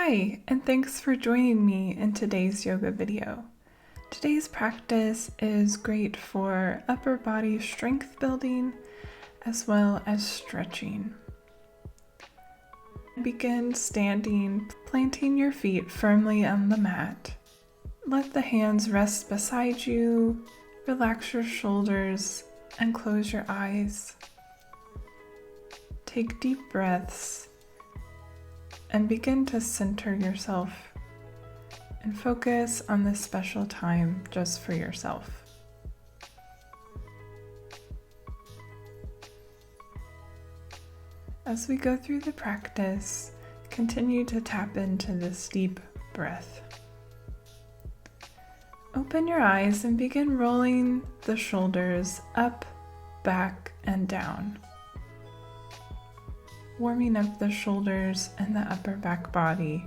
Hi, and thanks for joining me in today's yoga video. Today's practice is great for upper body strength building as well as stretching. Begin standing, planting your feet firmly on the mat. Let the hands rest beside you, relax your shoulders, and close your eyes. Take deep breaths and begin to center yourself and focus on this special time just for yourself. As we go through the practice, continue to tap into this deep breath. Open your eyes and begin rolling the shoulders up, back, and down. Warming up the shoulders and the upper back body.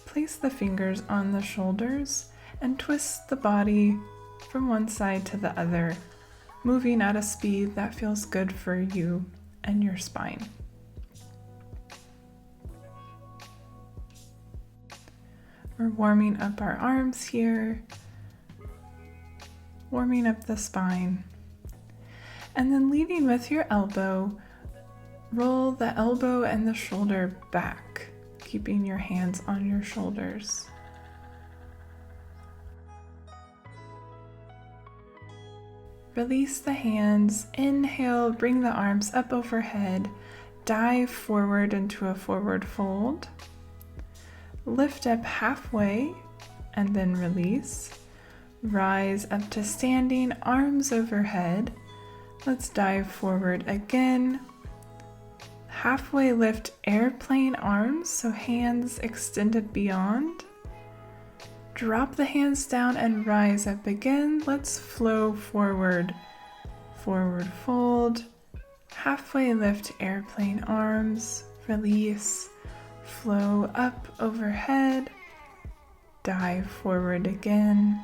Place the fingers on the shoulders and twist the body from one side to the other, moving at a speed that feels good for you and your spine. We're warming up our arms here, warming up the spine, and then leading with your elbow, roll the elbow and the shoulder back, keeping your hands on your shoulders. Release the hands, inhale, bring the arms up overhead, dive forward into a forward fold. Lift up halfway and then release. Rise up to standing, arms overhead. Let's dive forward again. Halfway lift, airplane arms, so hands extended beyond. Drop the hands down and rise up again. Let's flow forward. Forward fold. Halfway lift, airplane arms. Release. Flow up overhead, dive forward again,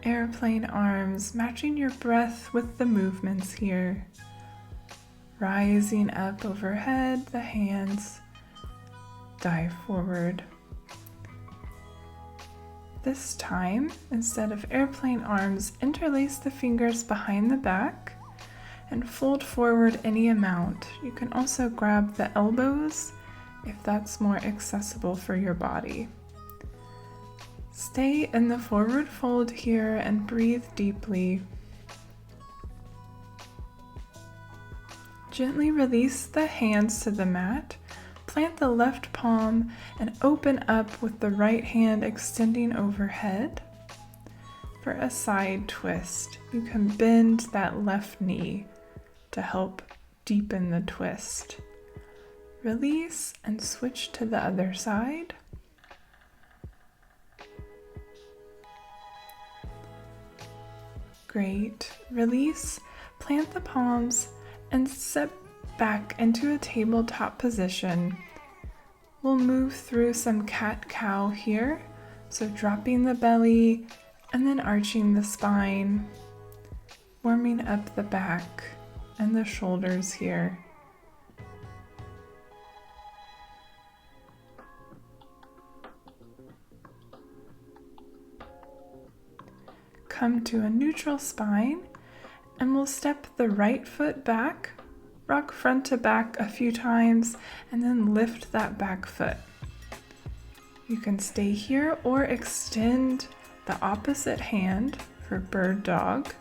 airplane arms, matching your breath with the movements here. Rising up overhead, the hands, dive forward. This time, instead of airplane arms, interlace the fingers behind the back and fold forward any amount. You can also grab the elbows if that's more accessible for your body. Stay in the forward fold here and breathe deeply. Gently release the hands to the mat. Plant the left palm and open up with the right hand extending overhead. For a side twist, you can bend that left knee to help deepen the twist. Release and switch to the other side. Great. Release, plant the palms, and step back into a tabletop position. We'll move through some cat-cow here, so dropping the belly and then arching the spine, warming up the back and the shoulders here. Come to a neutral spine, and we'll step the right foot back, rock front to back a few times, and then lift that back foot. You can stay here or extend the opposite hand for bird dog.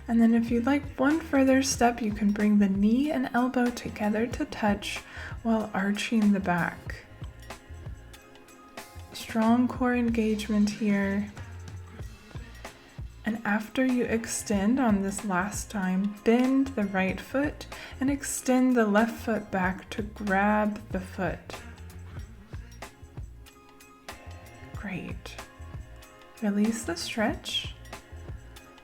And then if you'd like one further step, you can bring the knee and elbow together to touch while arching the back. Strong core engagement here. And after you extend on this last time, bend the right foot and extend the left foot back to grab the foot. Great. Release the stretch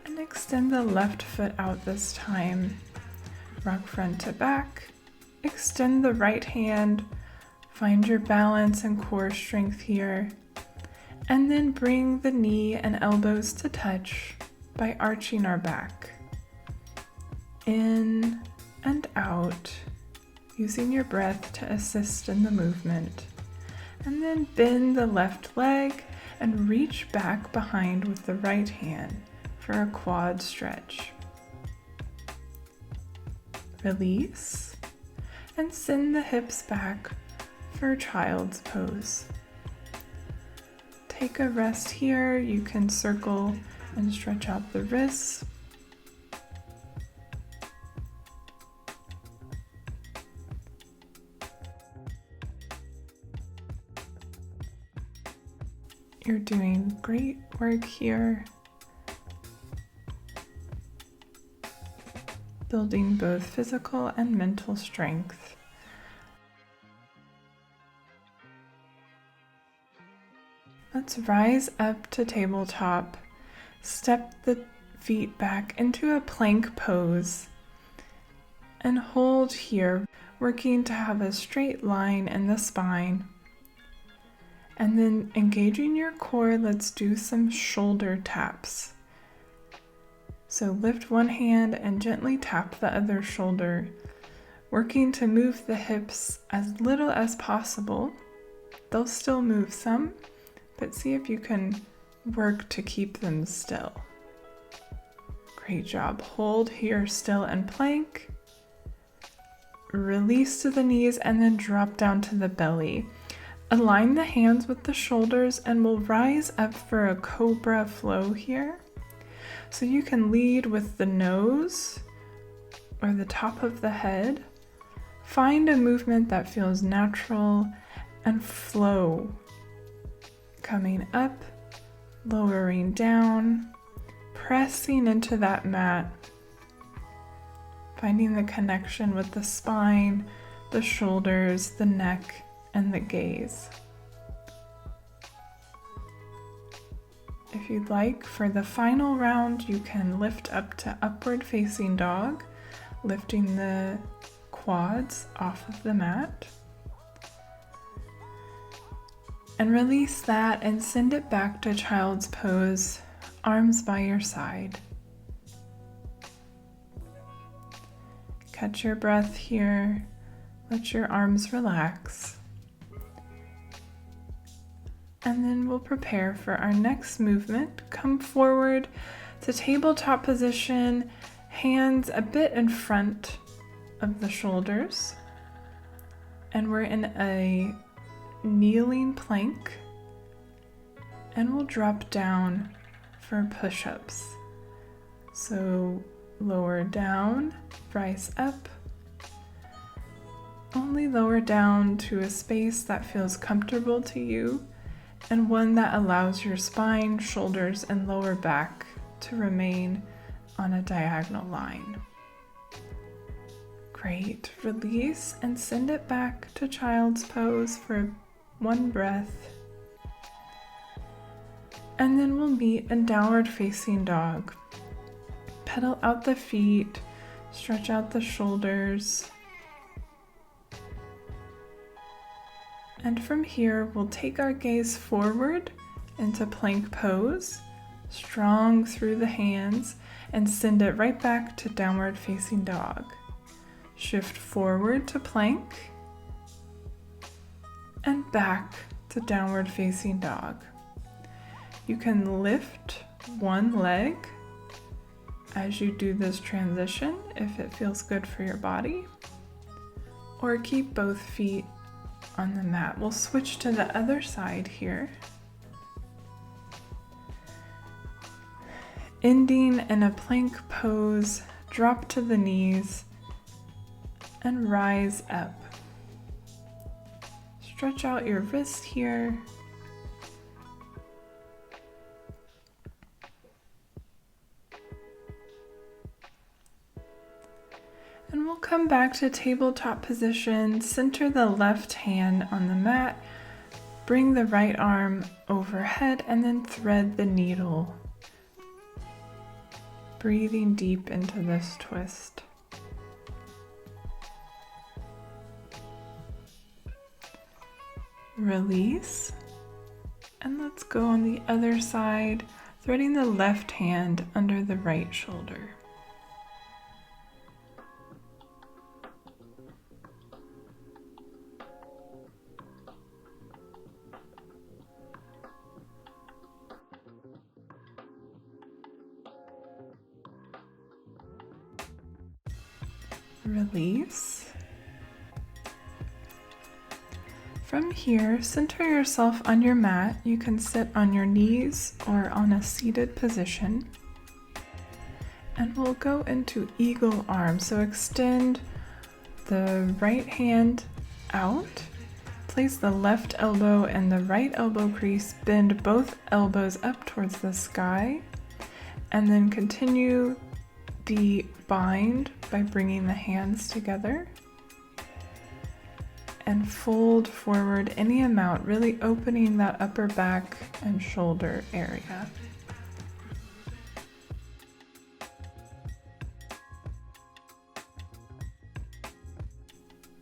and extend the left foot out this time. Rock front to back, extend the right hand, find your balance and core strength here. And then bring the knee and elbows to touch by arching our back. In and out, using your breath to assist in the movement. And then bend the left leg and reach back behind with the right hand for a quad stretch. Release and send the hips back for child's pose. Take a rest here. You can circle and stretch out the wrists. You're doing great work here, building both physical and mental strength. Let's rise up to tabletop, step the feet back into a plank pose, and hold here, working to have a straight line in the spine. And then engaging your core, let's do some shoulder taps. So lift one hand and gently tap the other shoulder, working to move the hips as little as possible. They'll still move some, but see if you can work to keep them still. Great job. Hold here still and plank. Release to the knees and then drop down to the belly. Align the hands with the shoulders and we'll rise up for a cobra flow here. So you can lead with the nose or the top of the head. Find a movement that feels natural and flow. Coming up, lowering down, pressing into that mat. Finding the connection with the spine, the shoulders, the neck, and the gaze. If you'd like, for the final round, you can lift up to upward facing dog, lifting the quads off of the mat. And release that and send it back to child's pose, arms by your side. Catch your breath here, let your arms relax. And then we'll prepare for our next movement. Come forward to tabletop position, hands a bit in front of the shoulders. And we're in a kneeling plank. And we'll drop down for push-ups. So lower down, rise up. Only lower down to a space that feels comfortable to you, and one that allows your spine, shoulders, and lower back to remain on a diagonal line. Great. Release and send it back to child's pose for one breath. And then we'll meet in downward facing dog. Pedal out the feet, stretch out the shoulders. And from here, we'll take our gaze forward into plank pose, strong through the hands, and send it right back to downward facing dog. Shift forward to plank, and back to downward facing dog. You can lift one leg as you do this transition if it feels good for your body, or keep both feet on the mat. We'll switch to the other side here. Ending in a plank pose, drop to the knees and rise up. Stretch out your wrist here. And we'll come back to tabletop position, center the left hand on the mat, bring the right arm overhead, and then thread the needle. Breathing deep into this twist. Release, and let's go on the other side, threading the left hand under the right shoulder. Release. From here, center yourself on your mat. You can sit on your knees or on a seated position. And we'll go into eagle arm. So extend the right hand out. Place the left elbow and the right elbow crease. Bend both elbows up towards the sky. And then continue the bind by bringing the hands together. And fold forward any amount, really opening that upper back and shoulder area.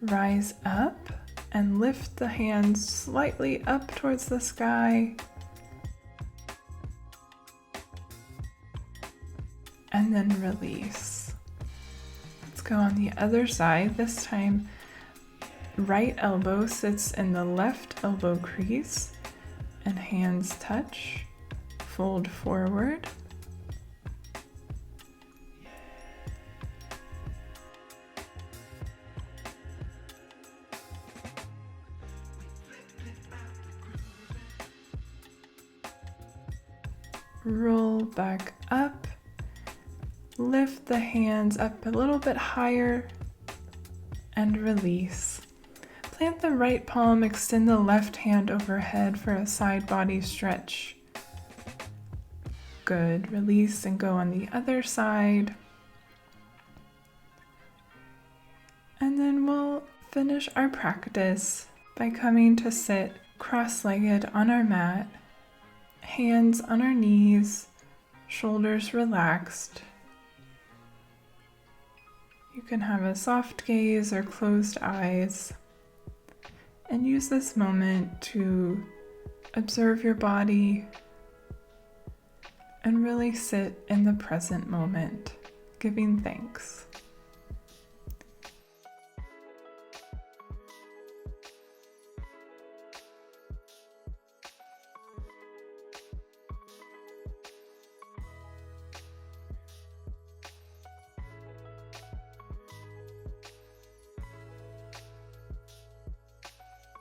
Rise up and lift the hands slightly up towards the sky. And then release. Let's go on the other side. This time, right elbow sits in the left elbow crease and hands touch. Fold forward. Roll back up. Lift the hands up a little bit higher and release. Plant the right palm, extend the left hand overhead for a side body stretch. Good. Release and go on the other side. And then we'll finish our practice by coming to sit cross-legged on our mat, hands on our knees, shoulders relaxed. You can have a soft gaze or closed eyes, and use this moment to observe your body and really sit in the present moment, giving thanks.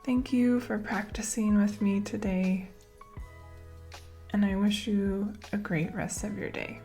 Thank you for practicing with me today, and I wish you a great rest of your day.